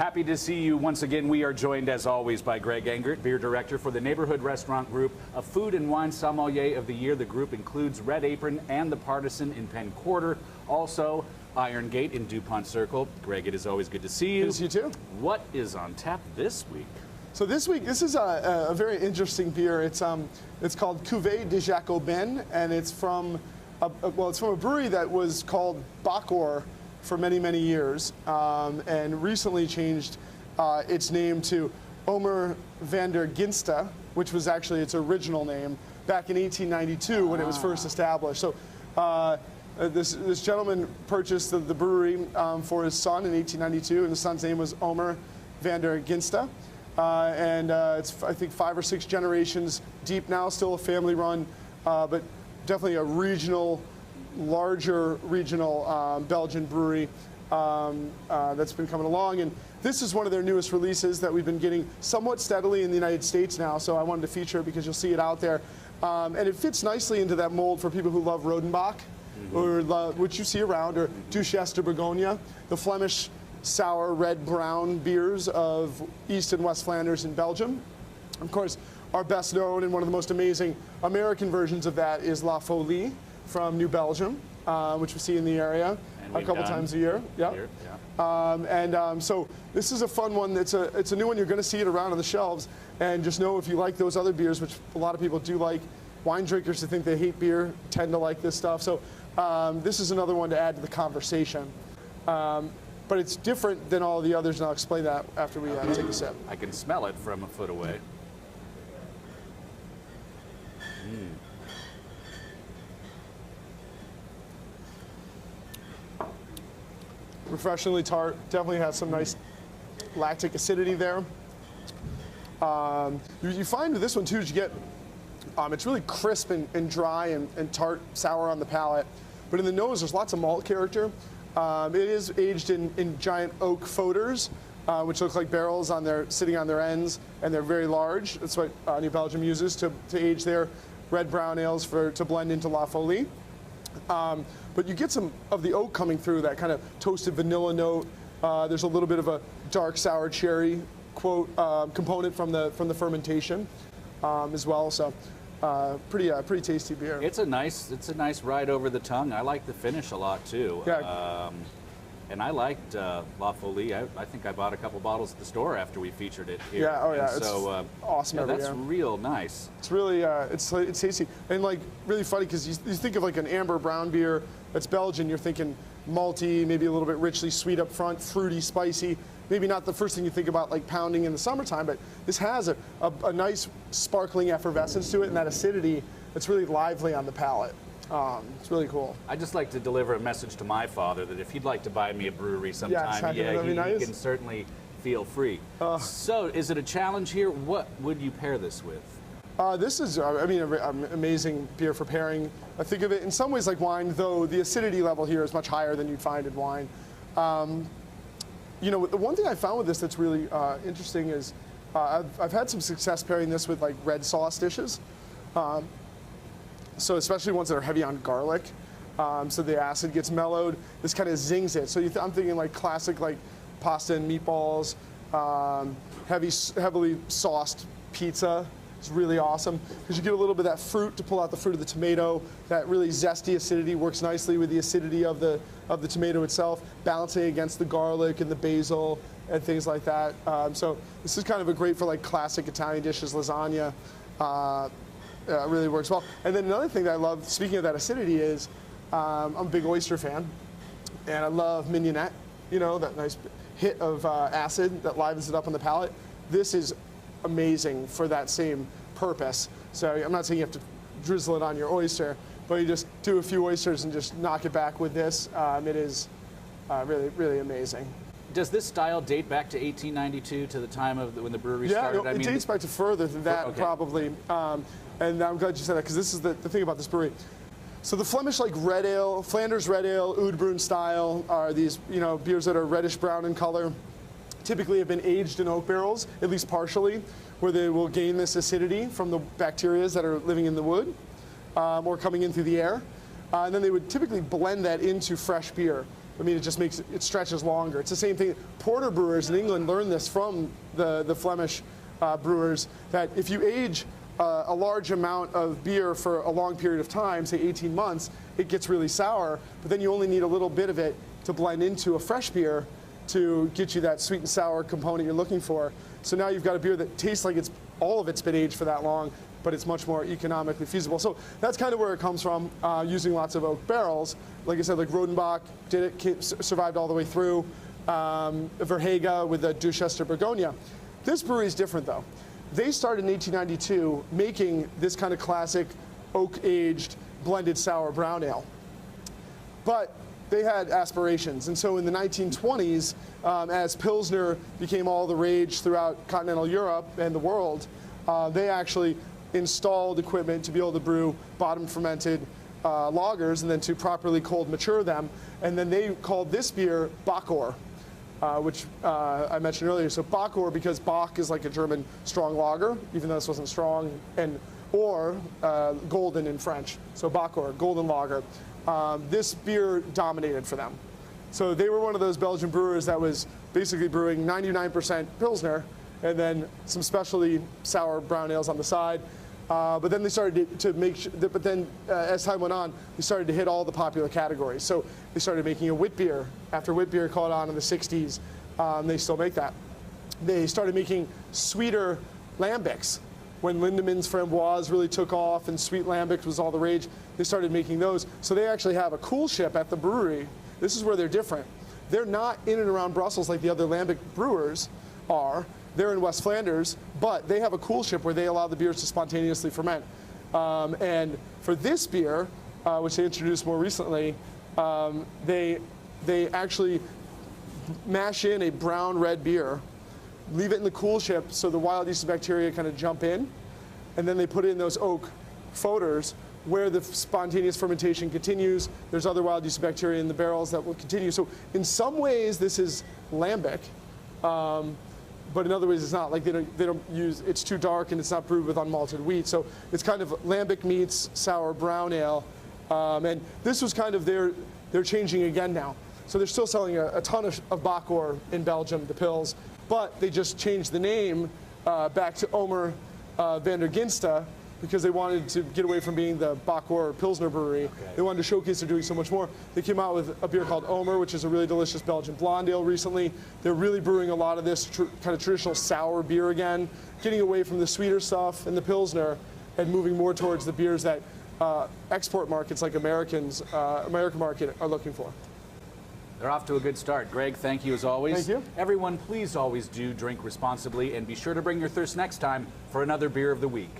Happy to see you once again. We are joined, as always, by Greg Engert, beer director for the Neighborhood Restaurant Group, a food and wine sommelier of the year. The group includes Red Apron and The Partisan in Penn Quarter. Also, Iron Gate in DuPont Circle. Greg, it is always good to see you. Good to see you too. What is on tap this week? So this week, this is a very interesting beer. It's called Cuvée Des Jacobins, and it's from a brewery that was called Bacor for many, many years, and recently changed its name to Omer van der Ginsta, which was actually its original name back in 1892 when it was first established. So this gentleman purchased the brewery for his son in 1892, and the son's name was Omer van der Ginsta. It's, I think, 5 or 6 generations deep now, still a family run, but definitely a larger regional Belgian brewery that's been coming along. And this is one of their newest releases that we've been getting somewhat steadily in the United States now, so I wanted to feature it because you'll see it out there. And it fits nicely into that mold for people who love Rodenbach, or which you see around, or Duchesse de Bourgogne, the Flemish sour red-brown beers of East and West Flanders in Belgium. Of course, our best known and one of the most amazing American versions of that is La Folie from New Belgium, which we see in the area a couple times a year. So this is a fun one. It's a new one. You're going to see it around on the shelves. And just know if you like those other beers, which a lot of people do like, wine drinkers who think they hate beer tend to like this stuff. So this is another one to add to the conversation. But it's different than all the others, and I'll explain that after we take a sip. I can smell it from a foot away. Refreshingly tart, definitely has some nice lactic acidity there. You find with this one too, you get, it's really crisp and dry and tart, sour on the palate. But in the nose, there's lots of malt character. It is aged in giant oak foeders, which look like barrels sitting on their ends, and they're very large. That's what New Belgium uses to age their red-brown ales to blend into La Folie. But you get some of the oak coming through, that kind of toasted vanilla note. There's a little bit of a dark sour cherry component from the fermentation as well. So pretty tasty beer. It's a nice ride over the tongue. I like the finish a lot too. Yeah. And I liked La Folie. I think I bought a couple bottles at the store after we featured it here. Yeah, oh yeah, and so, it's awesome. Yeah, that's year. real nice. It's really, it's tasty and like really funny because you think of like an amber brown beer that's Belgian. You're thinking malty, maybe a little bit richly sweet up front, fruity, spicy. Maybe not the first thing you think about like pounding in the summertime, but this has a nice sparkling effervescence to it, and that acidity that's really lively on the palate. It's really cool. I just like to deliver a message to my father that if he'd like to buy me a brewery sometime, he can certainly feel free. So, is it a challenge here? What would you pair this with? This is, an amazing beer for pairing. I think of it in some ways like wine, though the acidity level here is much higher than you'd find in wine. The one thing I found with this that's really interesting is I've had some success pairing this with like red sauce dishes. So especially ones that are heavy on garlic, so the acid gets mellowed. This kind of zings it. So I'm thinking like classic like pasta and meatballs, heavily sauced pizza. It's really awesome because you get a little bit of that fruit to pull out the fruit of the tomato. That really zesty acidity works nicely with the acidity of the tomato itself, balancing against the garlic and the basil and things like that. So this is kind of a great for like classic Italian dishes, lasagna. It really works well. And then another thing that I love, speaking of that acidity, is I'm a big oyster fan, and I love mignonette. That nice hit of acid that livens it up on the palate. This is amazing for that same purpose. So I'm not saying you have to drizzle it on your oyster, but you just do a few oysters and just knock it back with this. It is really, really amazing. Does this style date back to 1892, to the time of when the brewery started? Yeah, it dates back to further than that, probably. And I'm glad you said that, because this is the thing about this brewery. So the Flemish like red ale, Flanders red ale, Oud Bruin style are these beers that are reddish brown in color. Typically have been aged in oak barrels, at least partially, where they will gain this acidity from the bacteria that are living in the wood or coming in through the air. And then they would typically blend that into fresh beer. I mean, it just makes it stretches longer. It's the same thing. Porter brewers in England learned this from the Flemish brewers, that if you age a large amount of beer for a long period of time, say 18 months, it gets really sour, but then you only need a little bit of it to blend into a fresh beer to get you that sweet and sour component you're looking for. So now you've got a beer that tastes like all of it's been aged for that long, but it's much more economically feasible. So that's kind of where it comes from, using lots of oak barrels. Like I said, like Rodenbach did it, survived all the way through. Verhaeghe with the Duchesse de Bourgogne. This brewery is different though. They started in 1892 making this kind of classic oak-aged blended sour brown ale. But they had aspirations, and so in the 1920s, as Pilsner became all the rage throughout continental Europe and the world, they actually installed equipment to be able to brew bottom-fermented lagers and then to properly cold mature them. And then they called this beer Bockor, which I mentioned earlier. So Bockor, because Bock is like a German strong lager, even though this wasn't strong, and or golden in French. So Bockor, golden lager. This beer dominated for them. So they were one of those Belgian brewers that was basically brewing 99% Pilsner and then some specialty sour brown ales on the side. But then they started to make, but then as time went on, they started to hit all the popular categories. So they started making a wit beer. After wit beer caught on in the 60s, they still make that. They started making sweeter lambics. When Lindemann's Framboise really took off and sweet lambic was all the rage, they started making those. So they actually have a cool ship at the brewery. This is where they're different. They're not in and around Brussels like the other lambic brewers are. They're in West Flanders, but they have a cool ship where they allow the beers to spontaneously ferment. And for this beer, which they introduced more recently, they actually mash in a brown red beer, leave it in the cool ship so the wild yeast and bacteria kind of jump in, and then they put in those oak foeders where the spontaneous fermentation continues. There's other wild yeast and bacteria in the barrels that will continue. So in some ways this is lambic, but in other ways it's not. Like they don't use, it's too dark and it's not brewed with unmalted wheat. So it's kind of lambic meets sour brown ale. And this was kind of they're changing again now. So they're still selling a ton of Bockor in Belgium, the Pils, but they just changed the name back to Omer van der Ginsta because they wanted to get away from being the Bockor Pilsner brewery. Okay. They wanted to showcase they're doing so much more. They came out with a beer called Omer, which is a really delicious Belgian blonde ale recently. They're really brewing a lot of this kind of traditional sour beer again, getting away from the sweeter stuff and the Pilsner and moving more towards the beers that export markets like American market are looking for. They're off to a good start. Greg, thank you as always. Thank you. Everyone, please always do drink responsibly and be sure to bring your thirst next time for another Beer of the Week.